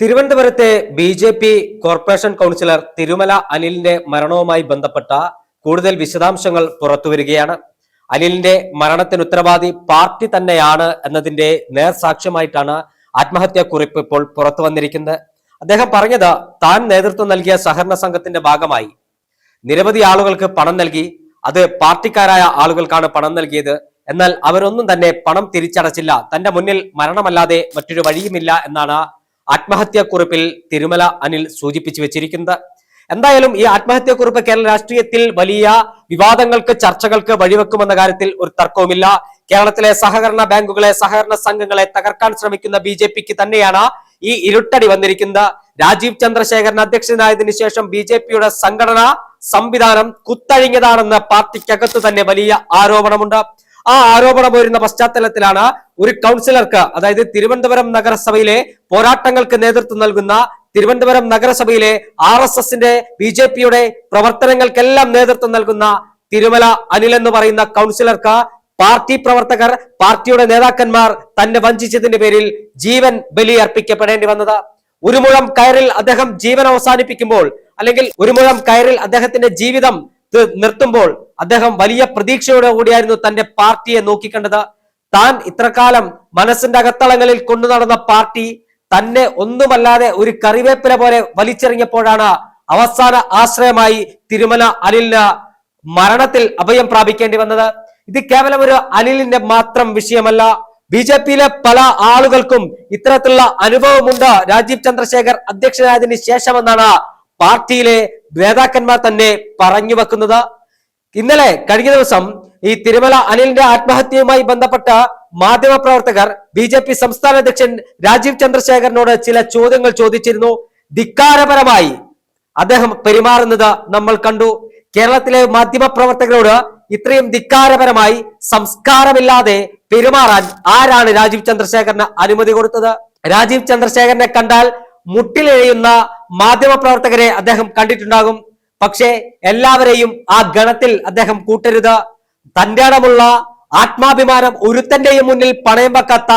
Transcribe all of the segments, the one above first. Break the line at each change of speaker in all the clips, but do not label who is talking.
തിരുവനന്തപുരത്തെ BJP. Corporation councillor Thirumala അനിലിന്റെ മരണവുമായി ബന്ധപ്പെട്ട കൂടുതൽ വിശദാംശങ്ങൾ പുറത്തുവരികയാണ്. അനിലിന്റെ മരണത്തിന് ഉത്തരവാദി പാർട്ടി തന്നെയാണ് എന്നതിന്റെ നേർസാക്ഷ്യമായിട്ടാണ് ആത്മഹത്യാക്കുറിപ്പ് ഇപ്പോൾ പുറത്തു വന്നിരിക്കുന്നത്. അദ്ദേഹം പറഞ്ഞത്, താൻ നേതൃത്വം നൽകിയ സഹകരണ സംഘത്തിന്റെ ഭാഗമായി നിരവധി ആളുകൾക്ക് പണം നൽകി. അത് പാർട്ടിക്കാരായ ആളുകൾക്കാണ് പണം നൽകിയത്. എന്നാൽ അവരൊന്നും തന്നെ പണം തിരിച്ചടച്ചില്ല. തന്റെ മുന്നിൽ മരണമല്ലാതെ മറ്റൊരു വഴിയുമില്ല എന്നാണ് ആത്മഹത്യാക്കുറിപ്പിൽ തിരുമല അനിൽ സൂചിപ്പിച്ചു വെച്ചിരിക്കുന്നത്. എന്തായാലും ഈ ആത്മഹത്യാക്കുറിപ്പ് കേരള രാഷ്ട്രീയത്തിൽ വലിയ വിവാദങ്ങൾക്ക്, ചർച്ചകൾക്ക് വഴിവെക്കുമെന്ന കാര്യത്തിൽ ഒരു തർക്കവുമില്ല. കേരളത്തിലെ സഹകരണ ബാങ്കുകളെ, സഹകരണ സംഘങ്ങളെ തകർക്കാൻ ശ്രമിക്കുന്ന ബി.ജെ.പിക്ക് തന്നെയാണ് ഈ ഇരുട്ടടി വന്നിരിക്കുന്നത്. രാജീവ് ചന്ദ്രശേഖരൻ അധ്യക്ഷനായതിനു ശേഷം ബി.ജെ.പിയുടെ സംഘടനാ സംവിധാനം കുത്തഴിഞ്ഞതാണെന്ന് പാർട്ടിക്കകത്ത് തന്നെ വലിയ ആരോപണമുണ്ട്. ആ ആരോപണം വരുന്ന പശ്ചാത്തലത്തിലാണ് ഒരു കൗൺസിലർക്ക്, അതായത് തിരുവനന്തപുരം നഗരസഭയിലെ പോരാട്ടങ്ങൾക്ക് നേതൃത്വം നൽകുന്ന തിരുവനന്തപുരം നഗരസഭയിലെ RSSന്റെ ബി.ജെ.പിയുടെ പ്രവർത്തനങ്ങൾക്കെല്ലാം നേതൃത്വം നൽകുന്ന തിരുമല അനിൽ എന്ന് പറയുന്ന കൗൺസിലർക്ക് പാർട്ടി പ്രവർത്തകർ, പാർട്ടിയുടെ നേതാക്കന്മാർ തന്നെ വഞ്ചിച്ചതിന്റെ പേരിൽ ജീവൻ ബലിയർപ്പിക്കപ്പെടേണ്ടി വന്നത്. ഒരു മുഴം കയറിൽ അദ്ദേഹം ജീവൻ അവസാനിപ്പിക്കുമ്പോൾ, അല്ലെങ്കിൽ ഒരു മുഴം കയറിൽ അദ്ദേഹത്തിന്റെ ജീവിതം നിർത്തുമ്പോൾ അദ്ദേഹം വലിയ പ്രതീക്ഷയോടെ കൂടിയായിരുന്നു തന്റെ പാർട്ടിയെ നോക്കിക്കണ്ടത്. താൻ ഇത്രകാലം മനസ്സിന്റെ അകത്തളങ്ങളിൽ കൊണ്ടു നടന്ന പാർട്ടി തന്നെ ഒന്നുമല്ലാതെ ഒരു കറിവേപ്പില പോലെ വലിച്ചെറിഞ്ഞപ്പോഴാണ് അവസാന ആശ്രയമായി തിരുമല അനിലിന് മരണത്തിൽ അഭയം പ്രാപിക്കേണ്ടി വന്നത്. ഇത് കേവലം ഒരു അനിലിന്റെ മാത്രം വിഷയമല്ല. ബി.ജെ.പിയിലെ പല ആളുകൾക്കും ഇത്തരത്തിലുള്ള അനുഭവമുണ്ട് രാജീവ് ചന്ദ്രശേഖർ അധ്യക്ഷനായതിനു ശേഷമെന്നാണ് പാർട്ടിയിലെ നേതാക്കന്മാർ തന്നെ പറഞ്ഞു വെക്കുന്നത്. ഇന്നലെ കഴിഞ്ഞ ദിവസം ഈ തിരുമല അനിലിന്റെ ആത്മഹത്യയുമായി ബന്ധപ്പെട്ട മാധ്യമപ്രവർത്തകർ ബി.ജെ.പി. സംസ്ഥാന അധ്യക്ഷൻ രാജീവ് ചന്ദ്രശേഖരനോട് ചില ചോദ്യങ്ങൾ ചോദിച്ചിരുന്നു. ധിക്കാരപരമായി അദ്ദേഹം പെരുമാറുന്നത് നമ്മൾ കണ്ടു. കേരളത്തിലെ മാധ്യമപ്രവർത്തകരോട് ഇത്രയും ധിക്കാരപരമായി, സംസ്കാരമില്ലാതെ പെരുമാറാൻ ആരാണ് രാജീവ് ചന്ദ്രശേഖരന് അനുമതി കൊടുത്തത്? രാജീവ് ചന്ദ്രശേഖരനെ കണ്ടാൽ മുട്ടിലെഴുയുന്ന മാധ്യമപ്രവർത്തകരെ അദ്ദേഹം കണ്ടിട്ടുണ്ടാകും. പക്ഷേ എല്ലാവരെയും ആ ഗണത്തിൽ അദ്ദേഹം കൂട്ടരുത്. തന്റെ ഇടമുള്ള ആത്മാഭിമാനം ഒരുത്തന്റെയും മുന്നിൽ പണയം വെക്കാത്ത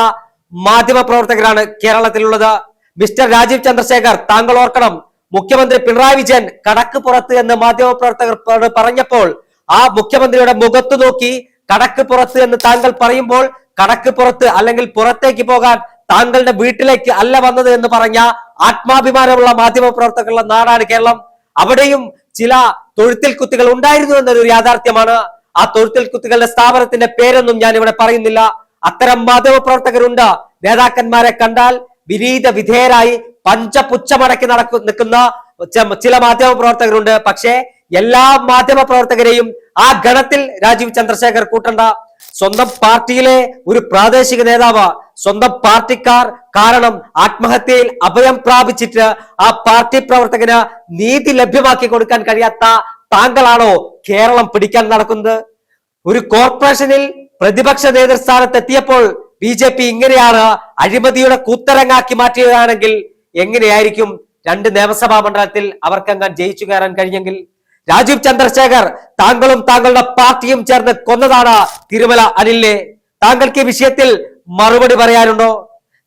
മാധ്യമപ്രവർത്തകരാണ് കേരളത്തിലുള്ളത്. മിസ്റ്റർ രാജീവ് ചന്ദ്രശേഖർ, താങ്കൾ ഓർക്കണം, മുഖ്യമന്ത്രി പിണറായി വിജയൻ കടക്ക് പുറത്ത് എന്ന് മാധ്യമപ്രവർത്തകർ പറഞ്ഞപ്പോൾ ആ മുഖ്യമന്ത്രിയുടെ മുഖത്ത് നോക്കി കടക്ക് പുറത്ത് എന്ന് താങ്കൾ പറയുമ്പോൾ, കടക്ക് പുറത്ത് അല്ലെങ്കിൽ പുറത്തേക്ക് പോകാൻ താങ്കളുടെ വീട്ടിലേക്ക് അല്ല വന്നത് എന്ന് പറഞ്ഞ ആത്മാഭിമാനമുള്ള മാധ്യമപ്രവർത്തകരുള്ള നാടാണ് കേരളം. അവിടെയും ചില തൊഴുത്തിൽ കുത്തികൾ ഉണ്ടായിരുന്നു എന്നൊരു യാഥാർത്ഥ്യമാണ്. ആ തൊഴുത്തിൽ കുത്തികളുടെ സ്ഥാപനത്തിന്റെ പേരൊന്നും ഞാൻ ഇവിടെ പറയുന്നില്ല. അത്തരം മാധ്യമപ്രവർത്തകരുണ്ട്. നേതാക്കന്മാരെ കണ്ടാൽ വിനീത വിധേയരായി പഞ്ചപുച്ഛമടക്കി നിൽക്കുന്ന ചില മാധ്യമപ്രവർത്തകരുണ്ട്. പക്ഷേ എല്ലാ മാധ്യമപ്രവർത്തകരെയും ആ ഗണത്തിൽ രാജീവ് ചന്ദ്രശേഖർ കൂട്ടണ്ട. സ്വന്തം പാർട്ടിയിലെ ഒരു പ്രാദേശിക നേതാവ്, സ്വന്തം പാർട്ടിക്കാർ കാരണം ആത്മഹത്യയിൽ അഭയം പ്രാപിച്ചിട്ട് ആ പാർട്ടി പ്രവർത്തകന് നീതി ലഭ്യമാക്കി കൊടുക്കാൻ കഴിയാത്ത താങ്കളാണോ കേരളം പിടിക്കാൻ നടക്കുന്നത്? ഒരു കോർപ്പറേഷനിൽ പ്രതിപക്ഷ നേതൃസ്ഥാനത്ത് എത്തിയപ്പോൾ ബി.ജെ.പി. ഇങ്ങനെയാണ് അഴിമതിയുടെ കൂത്തരങ്ങാക്കി മാറ്റുകയാണെങ്കിൽ എങ്ങനെയായിരിക്കും 2 നിയമസഭാ മണ്ഡലത്തിൽ അവർക്കെങ്ങാൻ ജയിച്ചു കയറാൻ കഴിഞ്ഞെങ്കിൽ? രാജീവ് ചന്ദ്രശേഖർ, താങ്കളും താങ്കളുടെ പാർട്ടിയും ചേർന്ന് കൊന്നതാണ് തിരുമല അനിലിനെ. താങ്കൾക്ക് ഈ വിഷയത്തിൽ മറുപടി പറയാനുണ്ടോ?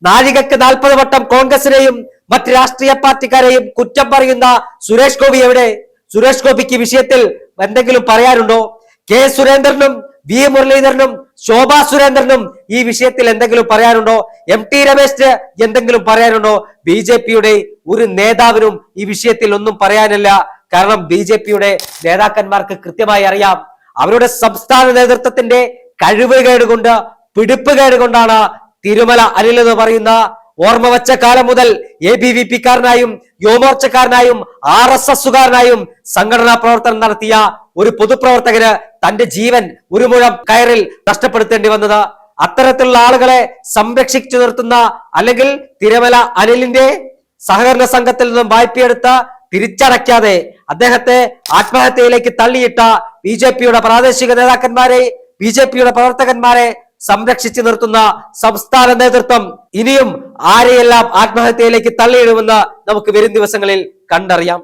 നാഴികക്ക് 40 വട്ടം കോൺഗ്രസിനെയും മറ്റ് രാഷ്ട്രീയ പാർട്ടിക്കാരെയും കുറ്റം പറയുന്ന സുരേഷ് ഗോപി എവിടെ? സുരേഷ് ഗോപിക്ക് വിഷയത്തിൽ എന്തെങ്കിലും പറയാനുണ്ടോ? കെ സുരേന്ദ്രനും വി മുരളീധരനും ശോഭാ സുരേന്ദ്രനും ഈ വിഷയത്തിൽ എന്തെങ്കിലും പറയാനുണ്ടോ? M.T. രമേശിന് എന്തെങ്കിലും പറയാനുണ്ടോ? ബി.ജെ.പിയുടെ ഒരു നേതാവിനും ഈ വിഷയത്തിൽ ഒന്നും പറയാനില്ല. കാരണം ബി.ജെ.പിയുടെ നേതാക്കന്മാർക്ക് കൃത്യമായി അറിയാം, അവരുടെ സംസ്ഥാന നേതൃത്വത്തിന്റെ കഴിവുകേട് കൊണ്ട്, പിടിപ്പുകേട് കൊണ്ടാണ് തിരുമല അനിൽ എന്ന് പറയുന്ന ഓർമ്മ വച്ച കാലം മുതൽ ABVP-കാരനായും യുവമോർച്ചക്കാരനായും RSSകാരനായും സംഘടനാ പ്രവർത്തനം നടത്തിയ ഒരു പൊതുപ്രവർത്തകന് തന്റെ ജീവൻ ഒരു മുഴം കയറിൽ നഷ്ടപ്പെടുത്തേണ്ടി വന്നത്. അത്തരത്തിലുള്ള ആളുകളെ സംരക്ഷിച്ചു നിർത്തുന്ന, അല്ലെങ്കിൽ തിരുമല അനിലിന്റെ സഹകരണ സംഘത്തിൽ നിന്നും വായ്പയെടുത്ത തിരിച്ചടയ്ക്കാതെ അദ്ദേഹത്തെ ആത്മഹത്യയിലേക്ക് തള്ളിയിട്ട ബി.ജെ.പിയുടെ പ്രാദേശിക നേതാക്കന്മാരെ, ബി.ജെ.പിയുടെ പ്രവർത്തകന്മാരെ സംരക്ഷിച്ചു നിർത്തുന്ന സംസ്ഥാന നേതൃത്വം ഇനിയും ആരെയെല്ലാം ആത്മഹത്യയിലേക്ക് തള്ളിയിടുമെന്ന് നമുക്ക് വരും ദിവസങ്ങളിൽ കണ്ടറിയാം.